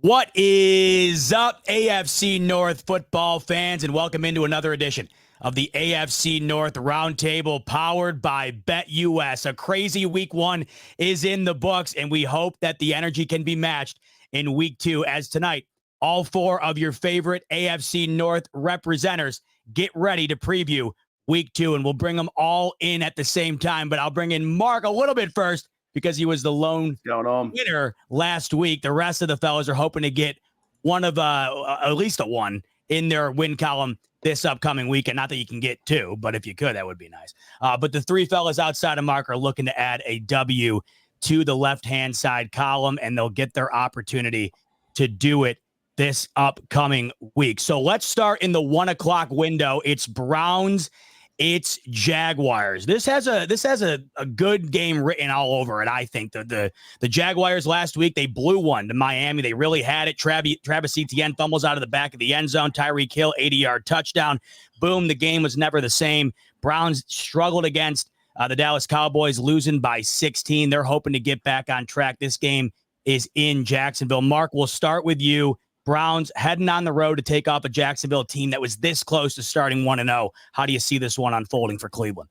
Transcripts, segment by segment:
What is up, AFC North football fans, and welcome into another edition of the AFC North Roundtable powered by BetUS. A crazy week one is in the books, and we hope that the energy can be matched in week two, as tonight, all four of your favorite AFC North representatives get ready to preview week two, and we'll bring them all in at the same time, but I'll bring in Mark a little bit first because he was the lone winner last week. The rest of the fellas are hoping to get one of at least a one in their win column this upcoming weekend. Not that you can get two, but if you could, that would be nice. But the three fellas outside of Mark are looking to add a W to the left-hand side column, and they'll get their opportunity to do it this upcoming week. So let's start in the 1 o'clock window. It's Browns. It's Jaguars. This has a good game written all over it. I think the Jaguars last week, they blew one to Miami. They really had it. Travis Etienne fumbles out of the back of the end zone. Tyreek Hill 80-yard touchdown. Boom, the game was never the same. Browns struggled against the Dallas Cowboys, losing by 16. They're hoping to get back on track. This game is in Jacksonville. Mark, we'll start with you. Browns heading on the road to take off a Jacksonville team that was this close to starting 1-0. How do you see this one unfolding for Cleveland?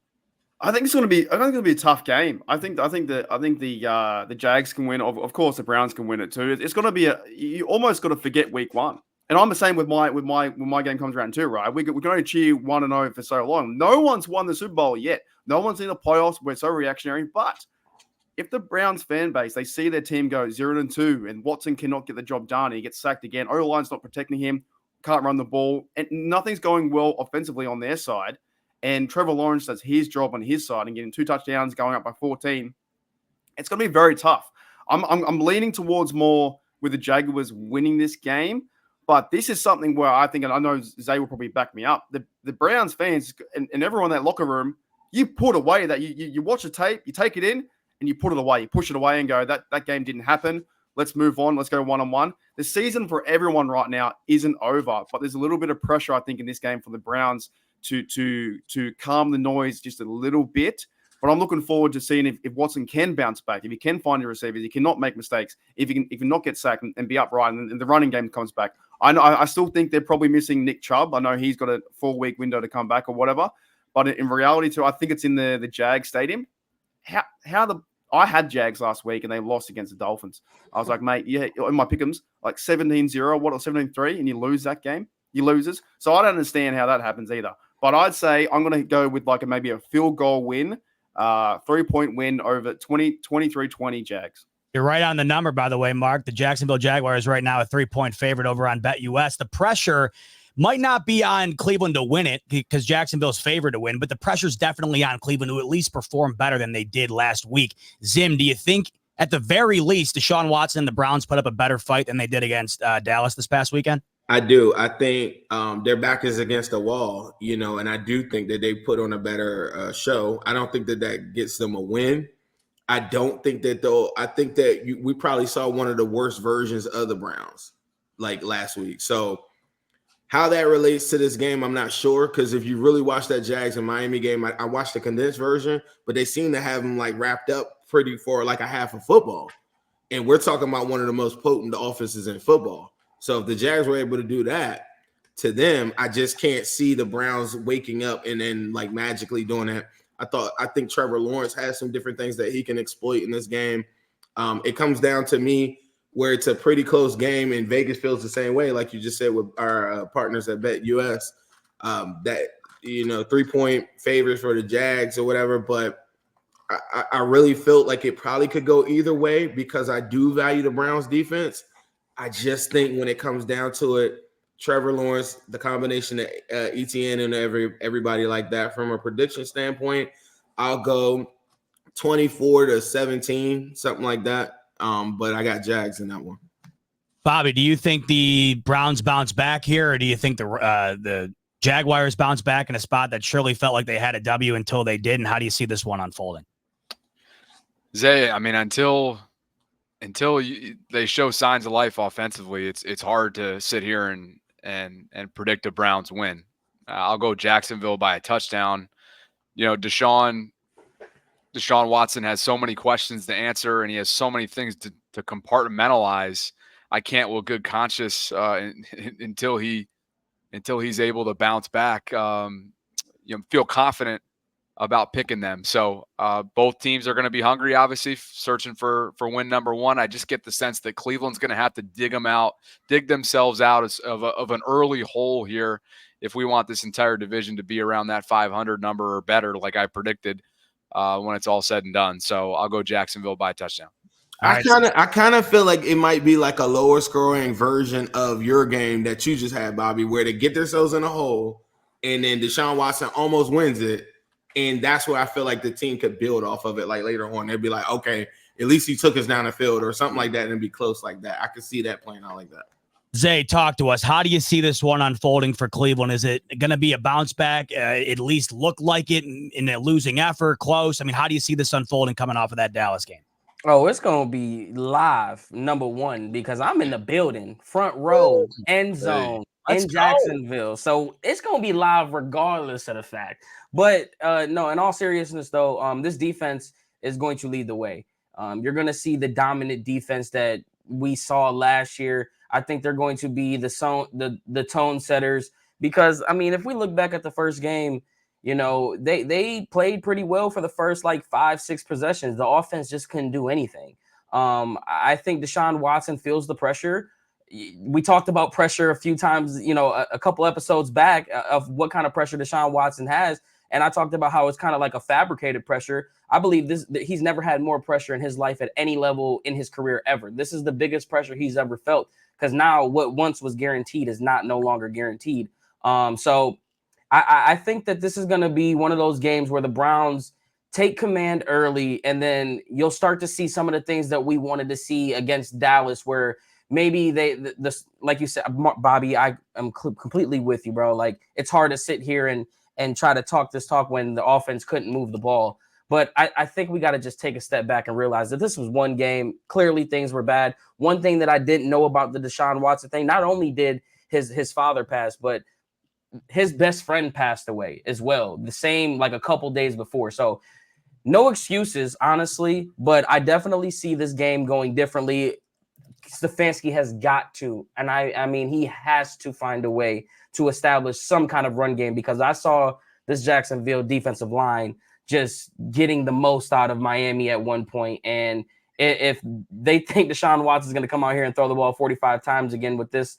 I think it's going to be a tough game. I think the Jags can win. Of course, the Browns can win it too. It's going to be you almost got to forget week one. And I'm the same with my game comes around too, right? We can only cheer 1-0 for so long. No one's won the Super Bowl yet. No one's in the playoffs. We're so reactionary, but if the Browns fan base, they see their team go 0-2 and Watson cannot get the job done and he gets sacked again, O-line's not protecting him, can't run the ball, and nothing's going well offensively on their side, and Trevor Lawrence does his job on his side and getting 2 touchdowns, going up by 14, it's going to be very tough. I'm leaning towards more with the Jaguars winning this game, but this is something where I think, and I know Zay will probably back me up, the Browns fans and everyone in that locker room, you put away that you watch the tape, you take it in, and you put it away, you push it away and go, that game didn't happen. Let's move on. Let's go 1-on-1. The season for everyone right now isn't over, but there's a little bit of pressure, I think, in this game for the Browns to calm the noise just a little bit. But I'm looking forward to seeing if Watson can bounce back, if he can find your receivers, he cannot make mistakes, if he not get sacked and be upright, and the running game comes back. I still think they're probably missing Nick Chubb. I know he's got a 4-week window to come back or whatever, but in reality, too, I think it's in the Jag Stadium. I had Jags last week and they lost against the Dolphins. I was like, mate, yeah, in my pick'ems, like 17-0, what, or 17-3, and you lose that game, you loses. So I don't understand how that happens either. But I'd say I'm going to go with like maybe a field goal win, 3-point win over 23-20 Jags. You're right on the number, by the way, Mark. The Jacksonville Jaguars right now a 3-point favorite over on BetUS. The pressure might not be on Cleveland to win it because Jacksonville's favored to win, but the pressure's definitely on Cleveland to at least perform better than they did last week. Zim, do you think at the very least Deshaun Watson and the Browns put up a better fight than they did against Dallas this past weekend? I do. I think their back is against the wall, and I do think that they put on a better show. I don't think that gets them a win. I don't think that, though. I think that we probably saw one of the worst versions of the Browns like last week. So how that relates to this game, I'm not sure, because if you really watch that Jags and Miami game, I watched the condensed version, but they seem to have them like wrapped up pretty for like a half of football. And we're talking about one of the most potent offenses in football. So if the Jags were able to do that to them, I just can't see the Browns waking up and then like magically doing that. I think Trevor Lawrence has some different things that he can exploit in this game. It comes down to me where it's a pretty close game, and Vegas feels the same way, like you just said with our partners at BetUS, that 3-point favors for the Jags or whatever. But I really felt like it probably could go either way because I do value the Browns defense. I just think when it comes down to it, Trevor Lawrence, the combination of ETN and everybody like that, from a prediction standpoint, I'll go 24-17, something like that. But I got Jags in that one. Bobby, do you think the Browns bounce back here, or do you think the Jaguars bounce back in a spot that surely felt like they had a W until they did? And how do you see this one unfolding? Zay, I mean, until they show signs of life offensively, it's hard to sit here and predict a Browns win. I'll go Jacksonville by a touchdown. Deshaun Watson has so many questions to answer, and he has so many things to compartmentalize. I can't with good conscience until he's able to bounce back. Feel confident about picking them. So both teams are going to be hungry, obviously, searching for win number one. I just get the sense that Cleveland's going to have to dig themselves out of an early hole here if we want this entire division to be around that 500 number or better, like I predicted when it's all said and done. So I'll go Jacksonville by a touchdown. I kind of feel like it might be like a lower scoring version of your game that you just had, Bobby, where they get themselves in a hole and then Deshaun Watson almost wins it. And that's where I feel like the team could build off of it. Like later on, they'd be like, okay, at least he took us down the field or something like that, and it'd be close like that. I could see that playing out like that. Zay, talk to us. How do you see this one unfolding for Cleveland? Is it going to be a bounce back? At least look like it in a losing effort, close? I mean, how do you see this unfolding coming off of that Dallas game? Oh, it's going to be live, number one, because I'm in the building, front row, end zone, in Jacksonville. So it's going to be live regardless of the fact. But no, in all seriousness, though, this defense is going to lead the way. You're going to see the dominant defense that we saw last year. I think they're going to be the tone setters because, I mean, if we look back at the first game, you know, they played pretty well for the first like 5-6 possessions. The offense just couldn't do anything. I think Deshaun Watson feels the pressure. We talked about pressure a few times, you know, a couple episodes back of what kind of pressure Deshaun Watson has. And I talked about how it's kind of like a fabricated pressure. I believe he's never had more pressure in his life at any level in his career ever. This is the biggest pressure he's ever felt because now what once was guaranteed is no longer guaranteed. So I think that this is going to be one of those games where the Browns take command early, and then you'll start to see some of the things that we wanted to see against Dallas, where maybe like you said, Bobby, I am completely with you, bro. Like, it's hard to sit here and try to talk this talk when the offense couldn't move the ball. But I think we got to just take a step back and realize that this was one game. Clearly, things were bad. One thing that I didn't know about the Deshaun Watson thing, not only did his father pass, but his best friend passed away as well, the same like a couple days before. So no excuses, honestly, but I definitely see this game going differently. Stefanski has got to, and I mean, he has to find a way to establish some kind of run game because I saw this Jacksonville defensive line just getting the most out of Miami at one point. And if they think Deshaun Watson is going to come out here and throw the ball 45 times again with this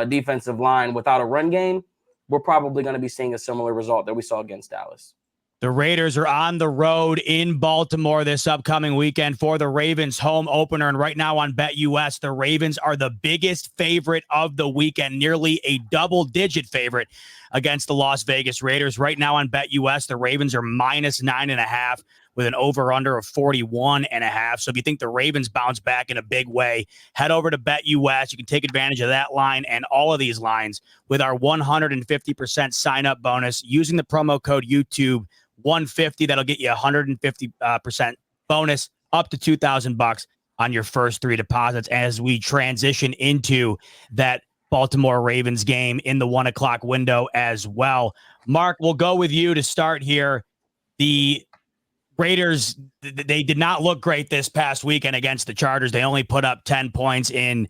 defensive line without a run game, we're probably going to be seeing a similar result that we saw against Dallas. The Raiders are on the road in Baltimore this upcoming weekend for the Ravens home opener. And right now on BetUS, the Ravens are the biggest favorite of the weekend, nearly a double-digit favorite against the Las Vegas Raiders. Right now on BetUS, the Ravens are minus 9.5 with an over-under of 41.5. So if you think the Ravens bounce back in a big way, head over to BetUS. You can take advantage of that line and all of these lines with our 150% sign-up bonus using the promo code YouTube 150. That'll get you 150% bonus up to $2,000 on your first 3 deposits as we transition into that Baltimore Ravens game in the 1 o'clock window as well. Mark, we'll go with you to start here. The Raiders, they did not look great this past weekend against the Chargers. They only put up 10 points in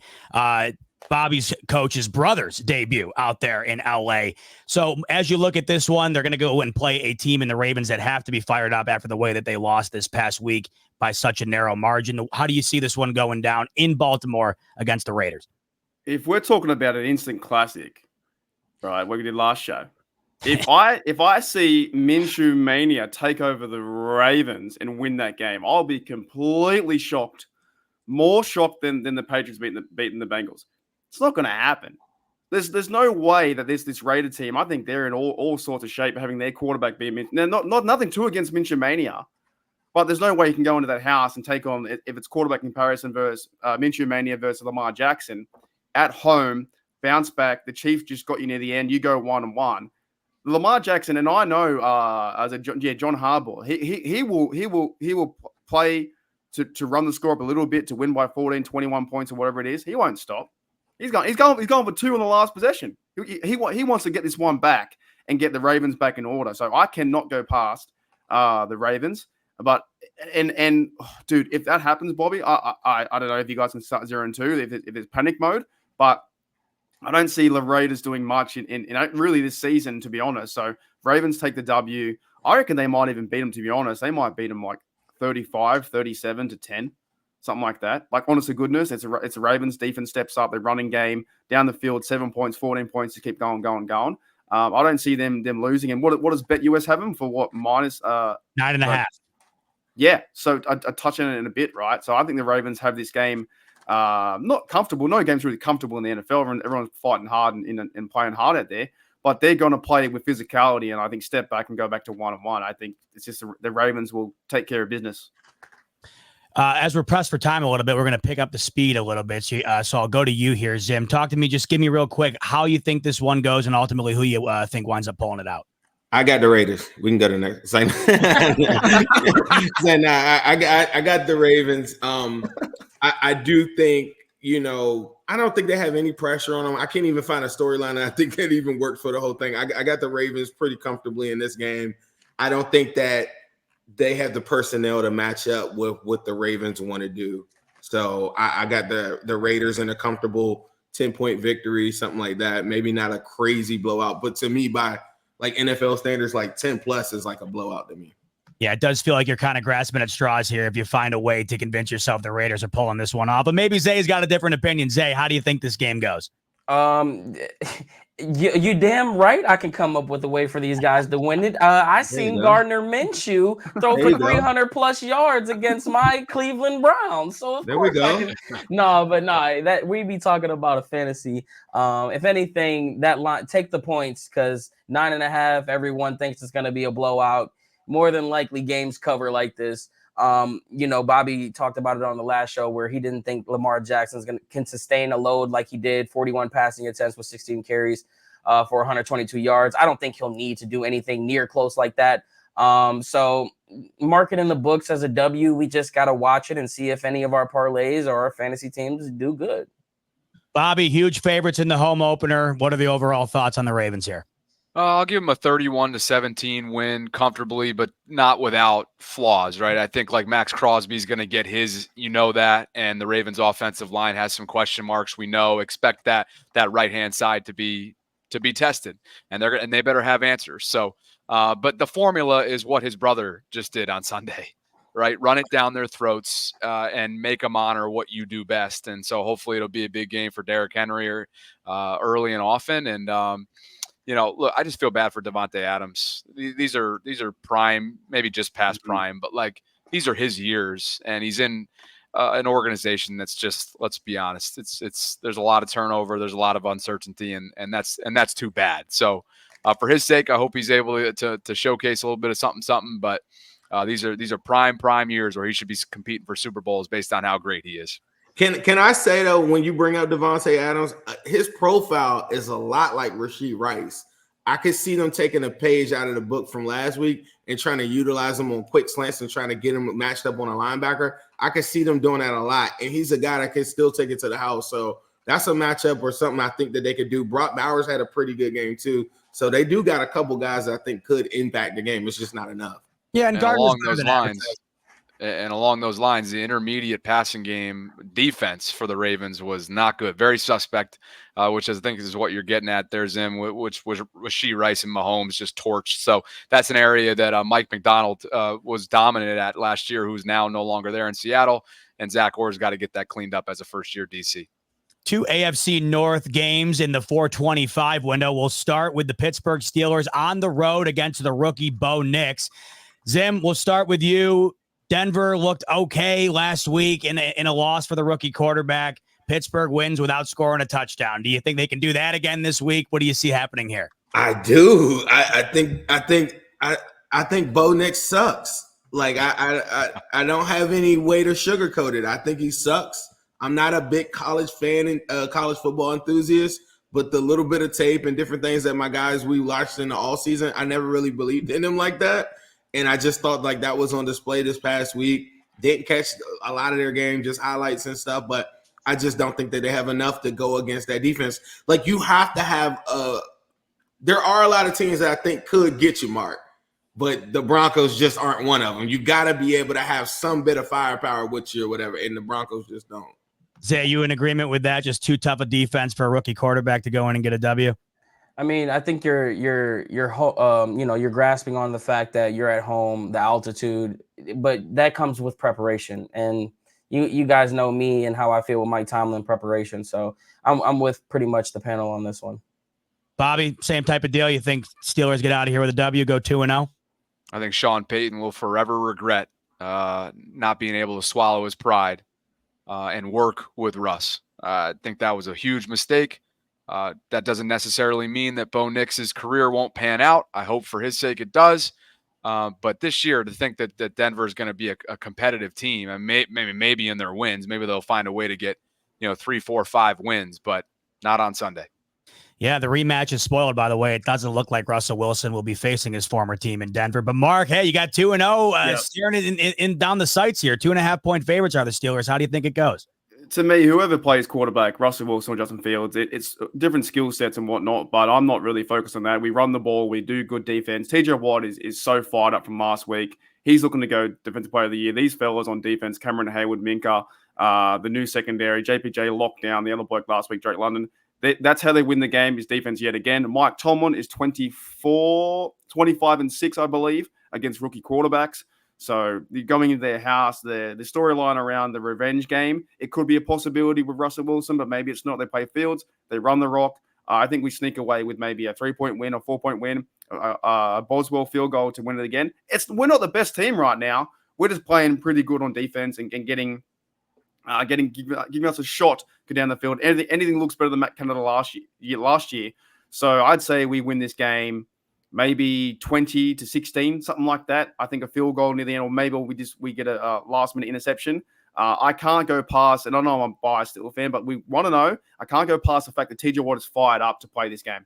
Bobby's coach's brother's debut out there in LA. So as you look at this one, they're going to go and play a team in the Ravens that have to be fired up after the way that they lost this past week by such a narrow margin. How do you see this one going down in Baltimore against the Raiders? If we're talking about an instant classic, right, what we did last show, if I see Minshew Mania take over the Ravens and win that game, I'll be completely shocked, more shocked than the Patriots beating the Bengals. It's not going to happen. There's no way that this Raider team, I think they're in all sorts of shape, having their quarterback be Minshew. Now, nothing too against Minshew Mania, but there's no way you can go into that house and take on, if it's quarterback comparison versus Minshew Mania versus Lamar Jackson at home, bounce back. The Chiefs just got you near the end. You go 1-1. Lamar Jackson, and I know John Harbaugh, he will play to run the score up a little bit to win by 14, 21 points or whatever it is. He won't stop. He's going for 2 in the last possession. He wants to get this one back and get the Ravens back in order. So I cannot go past the Ravens. But And dude, if that happens, Bobby, I don't know if you guys can start 0-2 if it's panic mode, but I don't see the Raiders doing much in really this season, to be honest. So Ravens take the W. I reckon they might even beat them, to be honest. They might beat them like 35-37-10, something like that. Like, honest to goodness, it's a Ravens defense steps up. Their running game down the field, 7 points, 14 points to keep going. I don't see them losing. And what does BetUS have them for? What, minus 9.5? Yeah, so a touchdown in a bit, right? So I think the Ravens have this game not comfortable. No game's really comfortable in the NFL. Everyone's fighting hard and playing hard out there. But they're going to play with physicality and I think step back and go back to 1-1. I think it's just the Ravens will take care of business. As we're pressed for time a little bit, we're going to pick up the speed a little bit. So I'll go to you here, Zim. Talk to me. Just give me real quick how you think this one goes and ultimately who you think winds up pulling it out. I got the Raiders. We can go to the next. I got the Ravens. I do think, I don't think they have any pressure on them. I can't even find a storyline that I think that even worked for the whole thing. I got the Ravens pretty comfortably in this game. I don't think that they have the personnel to match up with what the Ravens want to do. So I got the Raiders in a comfortable 10-point victory, something like that. Maybe not a crazy blowout, but to me, by like NFL standards, like 10 plus is like a blowout to me. Yeah, it does feel like you're kind of grasping at straws here if you find a way to convince yourself the Raiders are pulling this one off. But maybe Zay's got a different opinion. Zay, how do you think this game goes? You damn right I can come up with a way for these guys to win it. I seen Gardner Minshew throw for 300 plus yards against my Cleveland Browns. So of course that we be talking about a fantasy. If anything, that line, take the points because 9.5, everyone thinks it's going to be a blowout. More than likely games cover like this. Bobby talked about it on the last show where he didn't think Lamar Jackson's can sustain a load like he did. 41 passing attempts with 16 carries for 122 yards. I don't think he'll need to do anything near close like that. So mark it in the books as a W. We just got to watch it and see if any of our parlays or our fantasy teams do good. Bobby, huge favorites in the home opener. What are the overall thoughts on the Ravens here? I'll give them a 31-17 win comfortably, but not without flaws, right? I think like Max Crosby's going to get his, that, and the Ravens offensive line has some question marks. We know, expect that right-hand side to be tested, and they better have answers. So, but the formula is what his brother just did on Sunday, right? Run it down their throats and make them honor what you do best. And so hopefully it'll be a big game for Derrick Henry early and often. And, look, I just feel bad for Devontae Adams. These are prime, maybe just past prime, but like these are his years, and he's in an organization that's just, let's be honest, it's there's a lot of turnover, there's a lot of uncertainty, and that's too bad. So for his sake, I hope he's able to showcase a little bit of something. But these are prime years where he should be competing for Super Bowls based on how great he is. Can I say, though, when you bring up Devontae Adams, his profile is a lot like Rashee Rice. I could see them taking a page out of the book from last week and trying to utilize him on quick slants and trying to get him matched up on a linebacker. I could see them doing that a lot, and he's a guy that can still take it to the house. So that's a matchup or something I think that they could do. Brock Bowers had a pretty good game, too. So they do got a couple guys that I think could impact the game. It's just not enough. Yeah, and along those lines, the intermediate passing game defense for the Ravens was not good. Very suspect, which I think is what you're getting at there, Zim, which was Rashee Rice and Mahomes just torched. So that's an area that Mike McDonald was dominant at last year, who's now no longer there in Seattle. And Zach Orr's got to get that cleaned up as a first-year DC. 2 AFC North games in the 425 window. We'll start with the Pittsburgh Steelers on the road against the rookie Bo Nix. Zim, we'll start with you. Denver looked okay last week in a loss for the rookie quarterback. Pittsburgh wins without scoring a touchdown. Do you think they can do that again this week? What do you see happening here? I do. I think Bo Nix sucks. Like I don't have any way to sugarcoat it. I think he sucks. I'm not a big college fan and college football enthusiast, but the little bit of tape and different things that my guys we watched in the all season, I never really believed in him like that. And I just thought like that was on display this past week. Didn't catch a lot of their game, just highlights and stuff. But I just don't think that they have enough to go against that defense. Like you have to have there are a lot of teams that I think could get you, Mark. but the Broncos just aren't one of them. You got to be able to have some bit of firepower with you or whatever, and the Broncos just don't. Zay, you in agreement with that? Just too tough a defense for a rookie quarterback to go in and get a W? I mean, I think you're grasping on the fact that you're at home, the altitude, but that comes with preparation. And you guys know me and how I feel with Mike Tomlin preparation. So I'm with pretty much the panel on this one. Bobby, same type of deal. You think Steelers get out of here with a W, go 2-0? I think Sean Payton will forever regret not being able to swallow his pride and work with Russ. I think that was a huge mistake. That doesn't necessarily mean that Bo Nix's career won't pan out. I hope for his sake it does. But this year, to think that Denver is going to be a competitive team, and maybe in their wins, maybe they'll find a way to get 3, 4, 5 wins, but not on Sunday. Yeah, the rematch is spoiled, by the way. It doesn't look like Russell Wilson will be facing his former team in Denver. But, Mark, hey, you got 2-0 steering it in down the sights here. 2.5-point favorites are the Steelers. How do you think it goes? To me, whoever plays quarterback, Russell Wilson or Justin Fields, it's different skill sets and whatnot, but I'm not really focused on that. We run the ball. We do good defense. TJ Watt is so fired up from last week. He's looking to go Defensive Player of the Year. These fellas on defense, Cameron Hayward, Minka, the new secondary, JPJ locked down, the other bloke last week, Drake London. That's how they win the game, is defense yet again. Mike Tomlin is 25-6, I believe, against rookie quarterbacks. So going into their house, the storyline around the revenge game, it could be a possibility with Russell Wilson, but maybe it's not. They play Fields, they run the rock. I think we sneak away with maybe a 3-point win or 4-point win, a Boswell field goal to win it again. We're not the best team right now. We're just playing pretty good on defense and giving us a shot go down the field. Anything looks better than Matt Canada last year. So I'd say we win this game maybe 20-16, something like that. I think a field goal near the end, or maybe we get a last minute interception. I can't go past, and I know I'm a biased Steelers fan, but we want to know. I can't go past the fact that TJ Watt is fired up to play this game.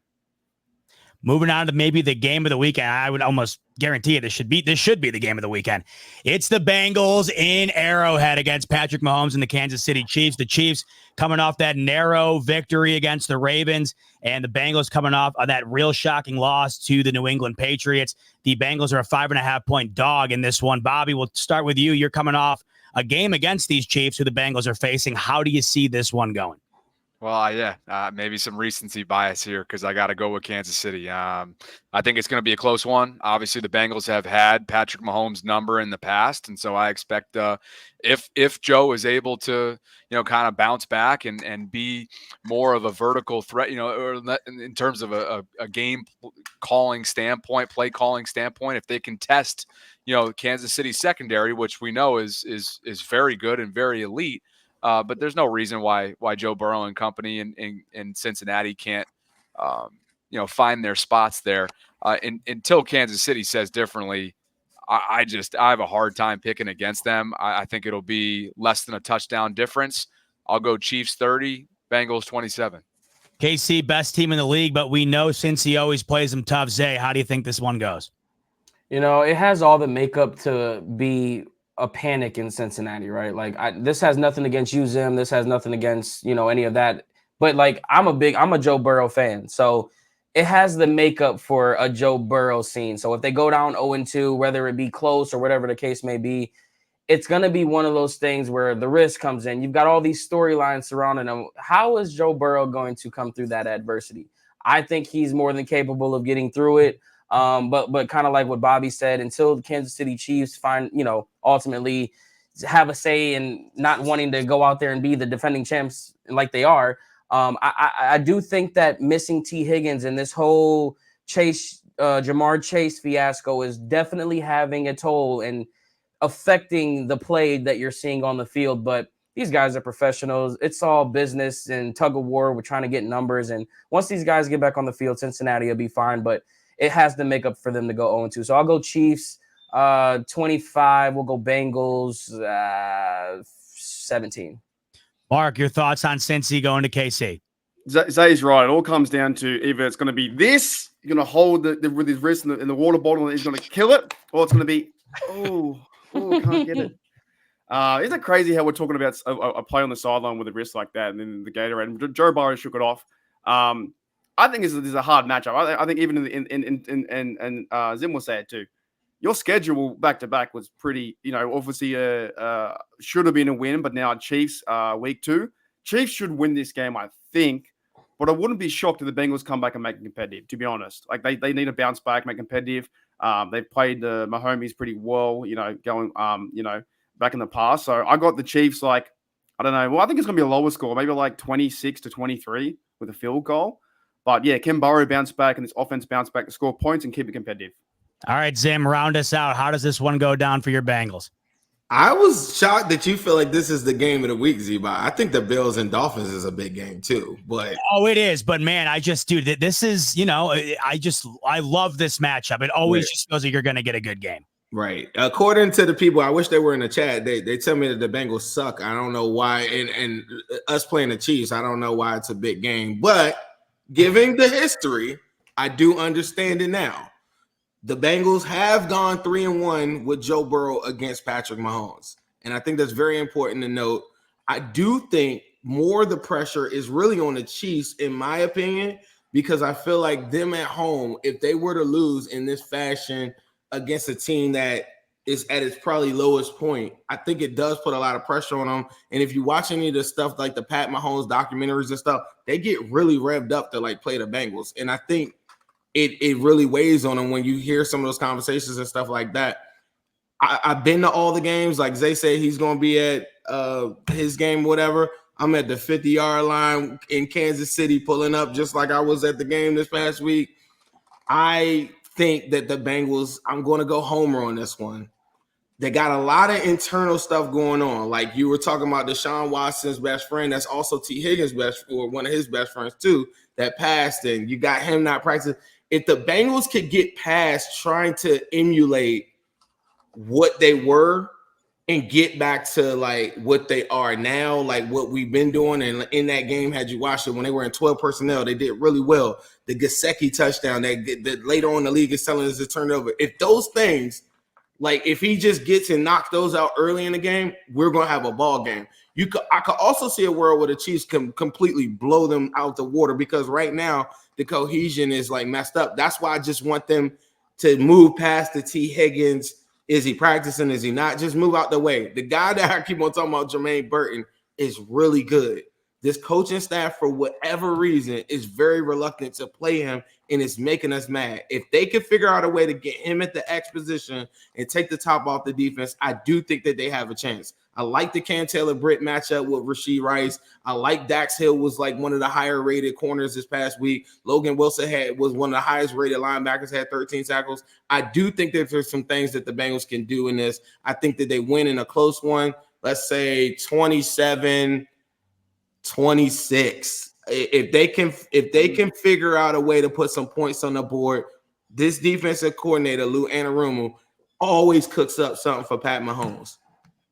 Moving on to maybe the game of the weekend. I would almost guarantee it. This should be the game of the weekend. It's the Bengals in Arrowhead against Patrick Mahomes and the Kansas City Chiefs. The Chiefs coming off that narrow victory against the Ravens, and the Bengals coming off of that real shocking loss to the New England Patriots. The Bengals are a 5.5-point dog in this one. Bobby, we'll start with you. You're coming off a game against these Chiefs who the Bengals are facing. How do you see this one going? Well, maybe some recency bias here because I got to go with Kansas City. I think it's going to be a close one. Obviously, the Bengals have had Patrick Mahomes' number in the past, and so I expect if Joe is able to, kind of bounce back and be more of a vertical threat, or in terms of a game calling standpoint, play calling standpoint, if they can test, Kansas City secondary, which we know is very good and very elite. But there's no reason why Joe Burrow and company in Cincinnati can't, find their spots there. Until Kansas City says differently, I have a hard time picking against them. I think it'll be less than a touchdown difference. I'll go Chiefs 30, Bengals 27. KC, best team in the league, but we know Cincy always plays them tough. Zay, how do you think this one goes? It has all the makeup to be a panic in Cincinnati, right? Like this has nothing against you, Zim. This has nothing against, any of that. But like, I'm a Joe Burrow fan. So it has the makeup for a Joe Burrow scene. So if they go down 0-2, whether it be close or whatever the case may be, it's going to be one of those things where the risk comes in. You've got all these storylines surrounding him. How is Joe Burrow going to come through that adversity? I think he's more than capable of getting through it. But kind of like what Bobby said, until the Kansas City Chiefs find, ultimately have a say in not wanting to go out there and be the defending champs like they are. I do think that missing T. Higgins and this whole Jamar Chase fiasco is definitely having a toll and affecting the play that you're seeing on the field. But these guys are professionals. It's all business and tug of war. We're trying to get numbers. And once these guys get back on the field, Cincinnati will be fine. But it has the makeup for them to go 0-2. So I'll go Chiefs 25. We'll go Bengals 17. Mark, your thoughts on Cincy going to KC? Zay's right. It all comes down to either it's going to be this, you're going to hold with his wrist in the water bottle and he's going to kill it, or it's going to be, can't get it. Isn't it crazy how we're talking about a play on the sideline with a wrist like that and then the Gatorade? And Joe Burrow shook it off. I think this is a hard matchup. I think even in Zim will say it too. your schedule back to back was pretty, obviously should have been a win, but now Chiefs week 2. Chiefs should win this game, I think, but I wouldn't be shocked if the Bengals come back and make it competitive, to be honest. Like they need to bounce back, make competitive. They've played the Mahomes pretty well, going, back in the past. So I got the Chiefs like, I don't know. Well, I think it's going to be a lower score, maybe like 26-23 with a field goal. But yeah, Ken Burrow bounced back and this offense bounced back to score points and keep it competitive. All right, Zim, round us out. How does this one go down for your Bengals? I was shocked that you feel like this is the game of the week, Zeba. I think the Bills and Dolphins is a big game too. But it is. But man, this is, I love this matchup. It always just feels like you're going to get a good game. Right. According to the people, I wish they were in the chat. They tell me that the Bengals suck. I don't know why. And us playing the Chiefs, I don't know why it's a big game. But giving the history, I do understand it now. The Bengals have gone 3-1 with Joe Burrow against Patrick Mahomes. And I think that's very important to note. I do think more the pressure is really on the Chiefs, in my opinion, because I feel like them at home, if they were to lose in this fashion against a team that is at its probably lowest point, I think it does put a lot of pressure on them. And if you watch any of the stuff like the Pat Mahomes documentaries and stuff, they get really revved up to like play the Bengals. And I think it really weighs on them when you hear some of those conversations and stuff like that. I've been to all the games. Like Zay said, he's going to be at his game, whatever. I'm at the 50-yard line in Kansas City pulling up just like I was at the game this past week. I think that the Bengals, I'm going to go homer on this one. They got a lot of internal stuff going on. Like you were talking about Deshaun Watson's best friend. That's also T. Higgins' one of his best friends too, that passed, and you got him not practicing. If the Bengals could get past trying to emulate what they were and get back to like what they are now, like what we've been doing. And in that game, had you watched it, when they were in 12 personnel, they did really well. The Gesicki touchdown that later on the league is telling us to turn it over. If those things, like if he just gets and knocks those out early in the game, we're going to have a ball game. I could also see a world where the Chiefs can completely blow them out the water, because right now the cohesion is like messed up. That's why I just want them to move past the T. Higgins. Is he practicing? Is he not? Just move out the way. The guy that I keep on talking about, Jermaine Burton, is really good. This coaching staff, for whatever reason, is very reluctant to play him, and it's making us mad. If they can figure out a way to get him at the X position and take the top off the defense, I do think that they have a chance. I like the Cam Taylor-Britt matchup with Rashee Rice. I like Dax Hill was like one of the higher rated corners this past week. Logan Wilson was one of the highest rated linebackers, had 13 tackles. I do think that there's some things that the Bengals can do in this. I think that they win in a close one. Let's say 27-26. If they can figure out a way to put some points on the board, this defensive coordinator, Lou Anarumo, always cooks up something for Pat Mahomes.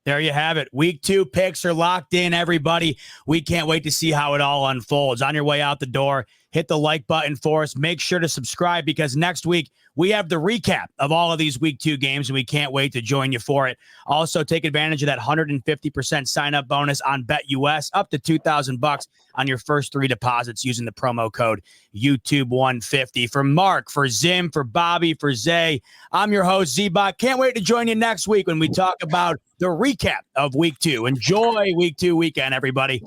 There you have it. Week 2 picks are locked in, everybody. We can't wait to see how it all unfolds. On your way out the door, hit the like button for us. Make sure to subscribe, because next week we have the recap of all of these Week 2 games, and we can't wait to join you for it. Also, take advantage of that 150% sign-up bonus on BetUS, up to $2,000 on your first 3 deposits using the promo code YouTube150. For Mark, for Zim, for Bobby, for Zay, I'm your host, Z-Bot. Can't wait to join you next week when we talk about the recap of Week 2. Enjoy Week 2 weekend, everybody.